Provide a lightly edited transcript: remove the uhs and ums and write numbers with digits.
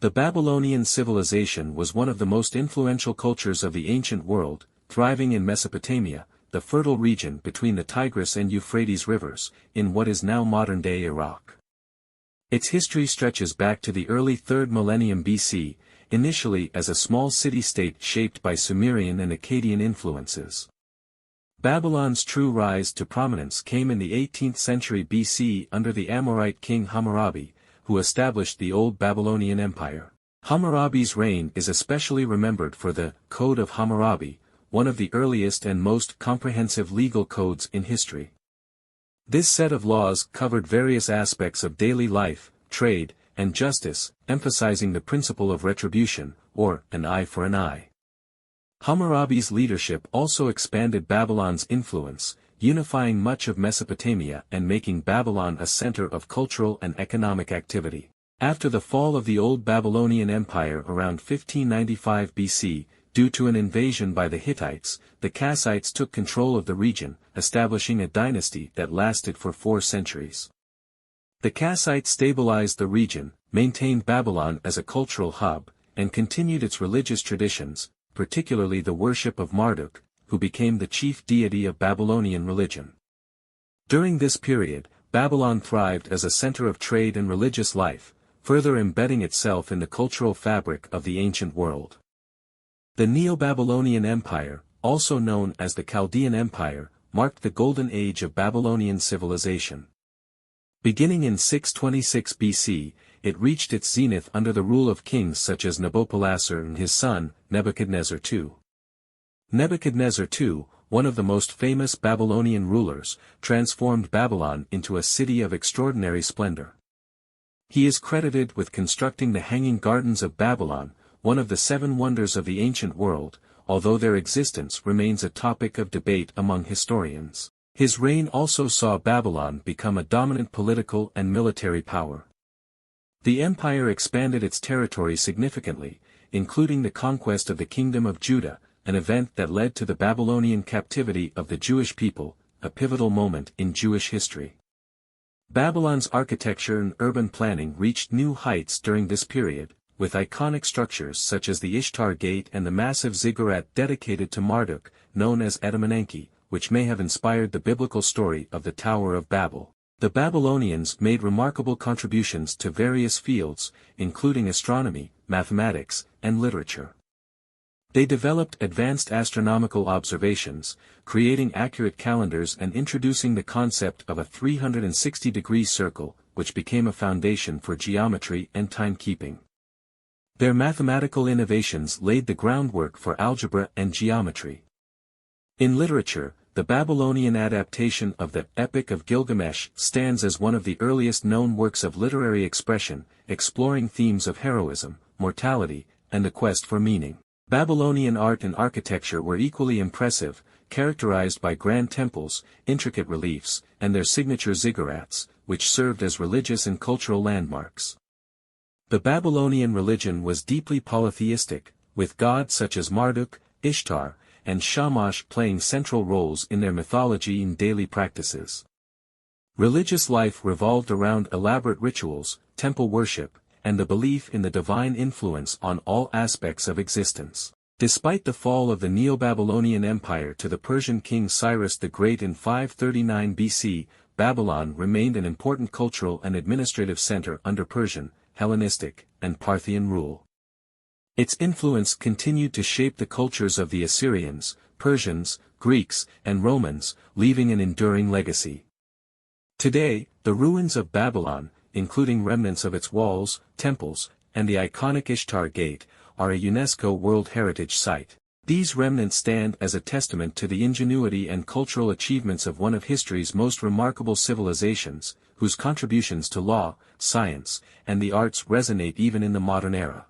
The Babylonian civilization was one of the most influential cultures of the ancient world, thriving in Mesopotamia, the fertile region between the Tigris and Euphrates rivers, in what is now modern-day Iraq. Its history stretches back to the early 3rd millennium BC, initially as a small city-state shaped by Sumerian and Akkadian influences. Babylon's true rise to prominence came in the 18th century BC under the Amorite king Hammurabi, who established the Old Babylonian Empire. Hammurabi's reign is especially remembered for the Code of Hammurabi, one of the earliest and most comprehensive legal codes in history. This set of laws covered various aspects of daily life, trade, and justice, emphasizing the principle of retribution, or an eye for an eye. Hammurabi's leadership also expanded Babylon's influence, unifying much of Mesopotamia and making Babylon a center of cultural and economic activity. After the fall of the Old Babylonian Empire around 1595 BC, due to an invasion by the Hittites, the Kassites took control of the region, establishing a dynasty that lasted for 4 centuries. The Kassites stabilized the region, maintained Babylon as a cultural hub, and continued its religious traditions, particularly the worship of Marduk, who became the chief deity of Babylonian religion. During this period, Babylon thrived as a center of trade and religious life, further embedding itself in the cultural fabric of the ancient world. The Neo-Babylonian Empire, also known as the Chaldean Empire, marked the golden age of Babylonian civilization. Beginning in 626 BC, it reached its zenith under the rule of kings such as Nabopolassar and his son, Nebuchadnezzar II. Nebuchadnezzar II, one of the most famous Babylonian rulers, transformed Babylon into a city of extraordinary splendor. He is credited with constructing the Hanging Gardens of Babylon, one of the 7 wonders of the ancient world, although their existence remains a topic of debate among historians. His reign also saw Babylon become a dominant political and military power. The empire expanded its territory significantly, including the conquest of the Kingdom of Judah, an event that led to the Babylonian captivity of the Jewish people, a pivotal moment in Jewish history. Babylon's architecture and urban planning reached new heights during this period, with iconic structures such as the Ishtar Gate and the massive ziggurat dedicated to Marduk, known as Etemenenki, which may have inspired the biblical story of the Tower of Babel. The Babylonians made remarkable contributions to various fields, including astronomy, mathematics, and literature. They developed advanced astronomical observations, creating accurate calendars and introducing the concept of a 360-degree circle, which became a foundation for geometry and timekeeping. Their mathematical innovations laid the groundwork for algebra and geometry. In literature, the Babylonian adaptation of the Epic of Gilgamesh stands as one of the earliest known works of literary expression, exploring themes of heroism, mortality, and the quest for meaning. Babylonian art and architecture were equally impressive, characterized by grand temples, intricate reliefs, and their signature ziggurats, which served as religious and cultural landmarks. The Babylonian religion was deeply polytheistic, with gods such as Marduk, Ishtar, and Shamash playing central roles in their mythology and daily practices. Religious life revolved around elaborate rituals, temple worship, and the belief in the divine influence on all aspects of existence. Despite the fall of the Neo-Babylonian Empire to the Persian king Cyrus the Great in 539 BC, Babylon remained an important cultural and administrative center under Persian, Hellenistic, and Parthian rule. Its influence continued to shape the cultures of the Assyrians, Persians, Greeks, and Romans, leaving an enduring legacy. Today, the ruins of Babylon, including remnants of its walls, temples, and the iconic Ishtar Gate, are a UNESCO World Heritage Site. These remnants stand as a testament to the ingenuity and cultural achievements of one of history's most remarkable civilizations, whose contributions to law, science, and the arts resonate even in the modern era.